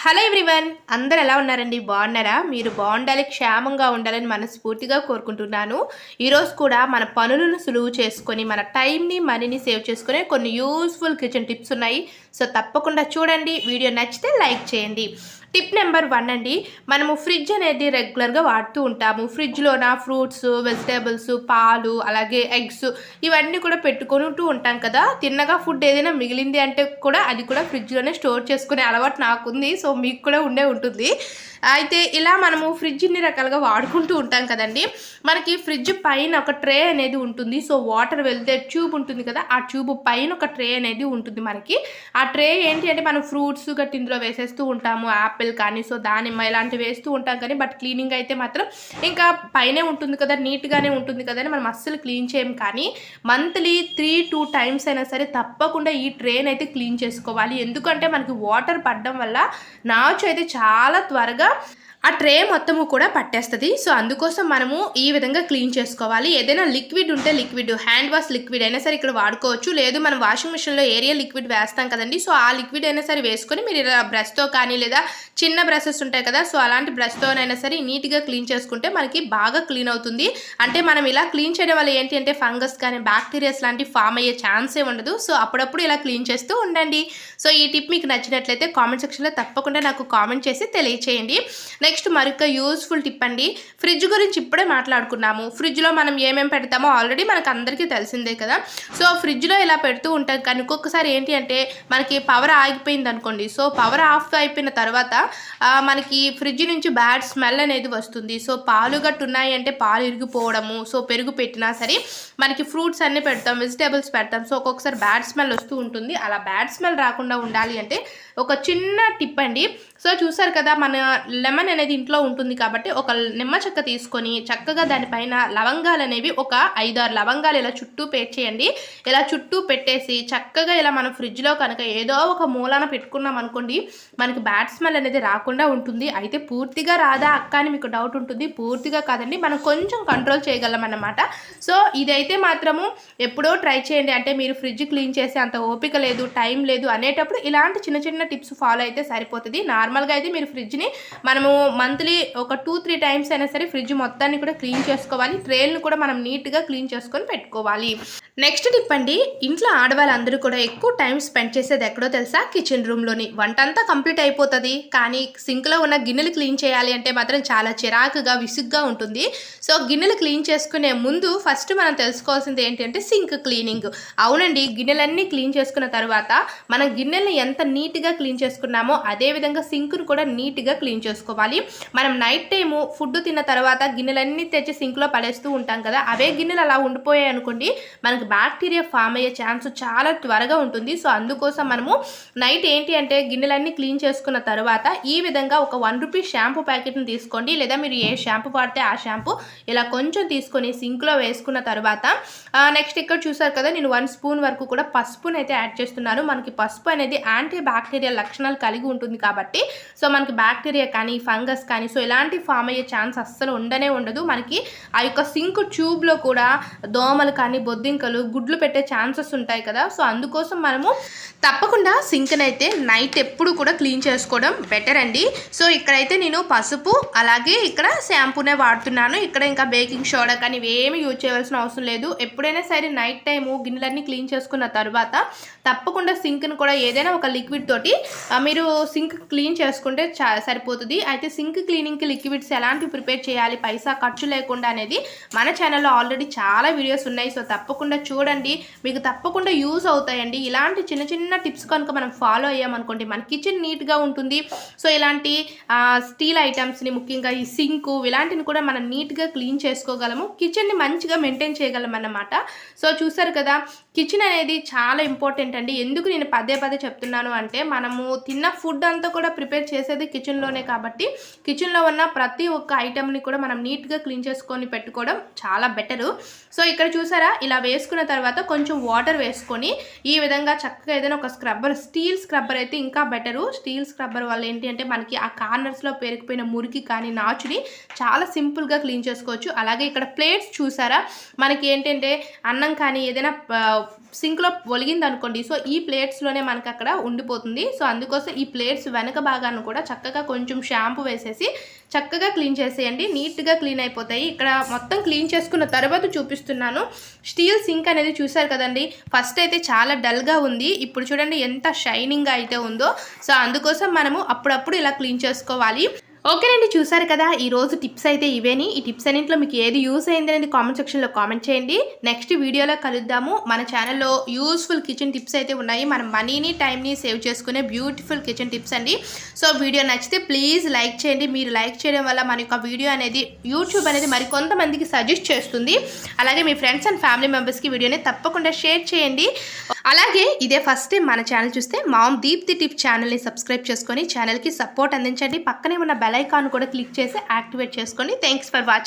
Hello everyone, అందరు ఎలా ఉన్నారండి? బాగున్నారా? మీరు బాగుండాలి, క్షేమంగా ఉండాలని మనస్ఫూర్తిగా కోరుకుంటున్నాను. ఈరోజు కూడా మన పనులను సులువు చేసుకొని మన టైంని మనీని సేవ్ చేసుకునే కొన్ని యూస్ఫుల్ కిచెన్ టిప్స్ ఉన్నాయి. సో తప్పకుండా చూడండి. వీడియో నచ్చితే లైక్ చేయండి. టిప్ నెంబర్ 1 అండి, మనము ఫ్రిడ్జ్ అనేది రెగ్యులర్గా వాడుతూ ఉంటాము. ఫ్రిడ్జ్లోన ఫ్రూట్స్, వెజిటేబుల్స్, పాలు, అలాగే ఎగ్స్ ఇవన్నీ కూడా పెట్టుకుంటూ ఉంటాం కదా. తిన్నగా ఫుడ్ ఏదైనా మిగిలింది అంటే కూడా అది కూడా ఫ్రిడ్జ్లోనే స్టోర్ చేసుకునే అలవాటు నాకుంది. సో మీకు కూడా ఉండే ఉంటుంది. అయితే ఇలా మనము ఫ్రిడ్జ్ ఇన్ని రకాలుగా వాడుకుంటూ ఉంటాం కదండి. మనకి ఫ్రిడ్జ్ పైన ఒక ట్రే అనేది ఉంటుంది. సో వాటర్ వెళ్తే ట్యూబ్ ఉంటుంది కదా, ఆ ట్యూబ్ పైన ఒక ట్రే అనేది ఉంటుంది మనకి. ఆ ట్రే ఏంటి అంటే మనం ఫ్రూట్స్ గట్టి ఇందులో వేసేస్తూ ఉంటాము, యాపిల్ కానీ, సో దానిమ్మ ఇలాంటివి వేస్తూ ఉంటాం కానీ, బట్ క్లీనింగ్ అయితే మాత్రం ఇంకా పైనే ఉంటుంది కదా, నీట్గానే ఉంటుంది కదా అని మనం అస్సలు క్లీన్ చేయం. కానీ మంత్లీ 3-2 టైమ్స్ అయినా సరే తప్పకుండా ఈ ట్రేని అయితే క్లీన్ చేసుకోవాలి. ఎందుకంటే మనకి వాటర్ పడడం వల్ల నాచు అయితే చాలా త్వరగా ఆ ట్రే మొత్తము కూడా పట్టేస్తుంది. సో అందుకోసం మనము ఈ విధంగా క్లీన్ చేసుకోవాలి. ఏదైనా లిక్విడ్ ఉంటే లిక్విడ్, హ్యాండ్ వాష్ లిక్విడ్ అయినా సరే ఇక్కడ వాడుకోవచ్చు. లేదు మనం వాషింగ్ మిషన్లో ఏరియల్ లిక్విడ్ వేస్తాం కదండి, సో ఆ లిక్విడ్ అయినా సరే వేసుకొని మీరు ఇలా బ్రష్తో కానీ, లేదా చిన్న బ్రషెస్ ఉంటాయి కదా, సో అలాంటి బ్రష్తోనైనా సరే నీట్గా క్లీన్ చేసుకుంటే మనకి బాగా క్లీన్ అవుతుంది. అంటే మనం ఇలా క్లీన్ చేయడం వల్ల ఏంటి అంటే ఫంగస్ కానీ, బ్యాక్టీరియాస్ లాంటివి ఫామ్ అయ్యే ఛాన్సే ఉండదు. సో అప్పుడప్పుడు ఇలా క్లీన్ చేస్తూ ఉండండి. సో ఈ టిప్ మీకు నచ్చినట్లయితే కామెంట్ సెక్షన్లో తప్పకుండా నాకు కామెంట్ చేసి తెలియచేయండి. నెక్స్ట్ మరొక యూస్ఫుల్ టిప్ అండి, ఫ్రిడ్జ్ గురించి ఇప్పుడే మాట్లాడుకున్నాము. ఫ్రిడ్జ్లో మనం ఏమేమి పెడతామో ఆల్రెడీ మనకు అందరికీ తెలిసిందే కదా. సో ఫ్రిడ్జ్లో ఇలా పెడుతూ ఉంటాం కానీ ఒక్కొక్కసారి ఏంటి అంటే మనకి పవర్ ఆగిపోయింది అనుకోండి. సో పవర్ ఆఫ్ అయిపోయిన తర్వాత మనకి ఫ్రిడ్జ్ నుంచి బ్యాడ్ స్మెల్ అనేది వస్తుంది. సో పాలు గట్టు ఉన్నాయి అంటే పాలు ఇరిగిపోవడము, సో పెరుగు పెట్టినా సరే మనకి ఫ్రూట్స్ అన్నీ పెడతాం, వెజిటేబుల్స్ పెడతాం, సో ఒక్కొక్కసారి బ్యాడ్ స్మెల్ వస్తూ ఉంటుంది. అలా బ్యాడ్ స్మెల్ రాకుండా ఉండాలి అంటే ఒక చిన్న టిప్ అండి. సో చూసారు కదా, మన లెమన్ అనేది ఇంట్లో ఉంటుంది కాబట్టి ఒక నిమ్మ చెక్క తీసుకొని చక్కగా దానిపైన లవంగాలు అనేవి ఒక 5-6 లవంగాలు ఇలా చుట్టూ పెట్టేయండి. ఇలా చుట్టూ పెట్టేసి చక్కగా ఇలా మనం ఫ్రిడ్జ్లో కనుక ఏదో ఒక మూలాన పెట్టుకున్నాం అనుకోండి, మనకి బ్యాడ్ స్మెల్ అనేది రాకుండా ఉంటుంది. అయితే పూర్తిగా రాదా అక్క అని మీకు డౌట్ ఉంటుంది. పూర్తిగా కాదండి, మనం కొంచెం కంట్రోల్ చేయగలం అన్నమాట. సో ఇదైతే మాత్రము ఎప్పుడో ట్రై చేయండి. అంటే మీరు ఫ్రిడ్జ్ క్లీన్ చేసే అంత ఓపిక లేదు, టైం లేదు అనేటప్పుడు ఇలాంటి చిన్న చిన్న టిప్స్ ఫాలో అయితే సరిపోతుంది. నార్మల్గా అయితే మీరు ఫ్రిడ్జ్ని మనము మంత్లీ ఒక 2-3 టైమ్స్ అయినా సరే ఫ్రిడ్జ్ మొత్తాన్ని కూడా క్లీన్ చేసుకోవాలి. ట్రేలను కూడా మనం నీట్గా క్లీన్ చేసుకొని పెట్టుకోవాలి. నెక్స్ట్ టిప్ అండి, ఇంట్లో ఆడవాళ్ళందరూ కూడా ఎక్కువ టైం స్పెండ్ చేసేది ఎక్కడో తెలుసా? కిచెన్ రూమ్లోని. వంట అంతా కంప్లీట్ అయిపోతుంది కానీ సింక్లో ఉన్న గిన్నెలు క్లీన్ చేయాలి అంటే మాత్రం చాలా చిరాకుగా, విసుగ్గా ఉంటుంది. సో గిన్నెలు క్లీన్ చేసుకునే ముందు ఫస్ట్ మనం తెలుసుకోవాల్సింది ఏంటి అంటే సింక్ క్లీనింగ్. అవునండి, గిన్నెలన్నీ క్లీన్ చేసుకున్న తర్వాత మనం గిన్నెల్ని ఎంత నీట్గా క్లీన్ చేసుకున్నామో అదేవిధంగా సింక్ను కూడా నీట్గా క్లీన్ చేసుకోవాలి. మనం నైట్ టైము ఫుడ్ తిన్న తర్వాత గిన్నెలన్నీ తెచ్చి సింక్లో పడేస్తూ ఉంటాం కదా, అవే గిన్నెలు అలా ఉండిపోయాయి అనుకోండి, మనకి బ్యాక్టీరియా ఫామ్ అయ్యే ఛాన్స్ చాలా త్వరగా ఉంటుంది. సో అందుకోసం మనము నైట్ ఏంటి అంటే గిన్నెలన్నీ క్లీన్ చేసుకున్న తర్వాత ఈ విధంగా ఒక 1 రూపీ షాంపూ ప్యాకెట్ని తీసుకోండి, లేదా మీరు ఏ షాంపూ వాడితే ఆ షాంపూ ఇలా కొంచెం తీసుకొని సింక్లో వేసుకున్న తర్వాత నెక్స్ట్ ఇక్కడ చూసారు కదా, నేను 1 స్పూన్ వరకు కూడా పసుపుని అయితే యాడ్ చేస్తున్నాను. మనకి పసుపు అనేది యాంటీ బ్యాక్టీరియల్ లక్షణాలు కలిగి ఉంటుంది కాబట్టి సో మనకి బ్యాక్టీరియా కానీ, ఫంగస్ కానీ సో ఇలాంటి ఫామ్ అయ్యే ఛాన్స్ అస్సలు ఉండనే ఉండదు. మనకి ఆ యొక్క సింక్ ట్యూబ్లో కూడా దోమలు కానీ, బొద్దింకలు, గుడ్లు పెట్టే ఛాన్సెస్ ఉంటాయి కదా. సో అందుకోసం మనము తప్పకుండా సింక్ని అయితే నైట్ ఎప్పుడు కూడా క్లీన్ చేసుకోవడం బెటర్ అండి. సో ఇక్కడైతే నేను పసుపు అలాగే ఇక్కడ షాంపూనే వాడుతున్నాను. ఇక్కడ ఇంకా బేకింగ్ సోడా కానీ ఇవేమి యూజ్ చేయవలసిన అవసరం లేదు. ఎప్పుడైనా సరే నైట్ టైము గిన్నెలన్నీ క్లీన్ చేసుకున్న తర్వాత తప్పకుండా సింక్ని కూడా ఏదైనా ఒక లిక్విడ్ తోటి మీరు సింక్ క్లీన్ చేసుకుంటే సరిపోతుంది. అయితే సింక్ క్లీనింగ్కి లిక్విడ్స్ ఎలాంటివి ప్రిపేర్ చేయాలి పైసా ఖర్చు లేకుండా అనేది మన ఛానల్లో ఆల్రెడీ చాలా వీడియోస్ ఉన్నాయి. సో తప్పకుండా చూడండి, మీకు తప్పకుండా యూజ్ అవుతాయండి. ఇలాంటి చిన్న చిన్న టిప్స్ కనుక మనం ఫాలో అయ్యామనుకోండి మన కిచెన్ నీట్గా ఉంటుంది. సో ఇలాంటి స్టీల్ ఐటమ్స్ని, ముఖ్యంగా ఈ సింకు ఇలాంటిని కూడా మనం నీట్గా క్లీన్ చేసుకోగలము, కిచెన్ని మంచిగా మెయింటైన్ చేయగలం అన్నమాట. సో చూసారు కదా, కిచెన్ అనేది చాలా ఇంపార్టెంట్ అండి. ఎందుకు నేను పదే చెప్తున్నాను అంటే మనము తిన్న ఫుడ్ అంతా కూడా ప్రిపేర్ చేసేది కిచెన్లోనే కాబట్టి కిచెన్లో ఉన్న ప్రతి ఒక్క ఐటమ్ని కూడా మనం నీట్గా క్లీన్ చేసుకొని పెట్టుకోవడం చాలా బెటరు. సో ఇక్కడ చూసారా, ఇలా వేసుకున్న తర్వాత కొంచెం వాటర్ వేసుకొని ఈ విధంగా చక్కగా ఏదైనా ఒక స్క్రబ్బర్, స్టీల్ స్క్రబ్బర్ అయితే ఇంకా బెటరు. స్టీల్ స్క్రబ్బర్ వల్ల ఏంటి అంటే మనకి ఆ కార్నర్స్లో పేరుకుపోయిన మురికి కానీ, నాచుని చాలా సింపుల్గా క్లీన్ చేసుకోవచ్చు. అలాగే ఇక్కడ ప్లేట్స్ చూసారా, మనకి ఏంటంటే అన్నం కానీ ఏదైనా సింక్లో ఒలిగింది అనుకోండి, సో ఈ ప్లేట్స్లోనే మనకు అక్కడ ఉండిపోతుంది. సో అందుకోసం ఈ ప్లేట్స్ వెనక భాగాన్ని కూడా చక్కగా కొంచెం షాంపూ వేసేసి చక్కగా క్లీన్ చేసేయండి. నీట్గా క్లీన్ అయిపోతాయి. ఇక్కడ మొత్తం క్లీన్ చేసుకున్న తర్వాత చూపిస్తున్నాను. స్టీల్ సింక్ అనేది చూసారు కదండి, ఫస్ట్ అయితే చాలా డల్గా ఉంది, ఇప్పుడు చూడండి ఎంత షైనింగ్గా అయితే ఉందో. సో అందుకోసం మనము అప్పుడప్పుడు ఇలా క్లీన్ చేసుకోవాలి. ఓకేనండి, చూసారు కదా ఈరోజు టిప్స్ అయితే ఇవేని. ఈ టిప్స్ అన్నింటిలో మీకు ఏది యూస్ అయింది అనేది కామెంట్ సెక్షన్లో కామెంట్ చేయండి. నెక్స్ట్ వీడియోలో కలుద్దాము. మన ఛానల్లో యూస్ఫుల్ కిచెన్ టిప్స్ అయితే ఉన్నాయి. మన మనీని టైంని సేవ్ చేసుకునే బ్యూటిఫుల్ కిచెన్ టిప్స్ అండి. సో వీడియో నచ్చితే ప్లీజ్ లైక్ చేయండి. మీరు లైక్ చేయడం వల్ల మన యొక్క వీడియో అనేది యూట్యూబ్ అనేది మరికొంతమందికి సజెస్ట్ చేస్తుంది. అలాగే మీ ఫ్రెండ్స్ అండ్ ఫ్యామిలీ మెంబర్స్కి వీడియోని తప్పకుండా షేర్ చేయండి. అలాగే ఇదే ఫస్ట్ టైం మన ఛానల్ చూస్తే మామ్ దీప్తి టిప్ ఛానల్ని సబ్స్క్రైబ్ చేసుకొని ఛానల్కి సపోర్ట్ అందించండి. పక్కనే ఉన్న బెల్ ఐకాన్ కూడా క్లిక్ చేసి యాక్టివేట్ చేసుకోండి. Thanks for watching.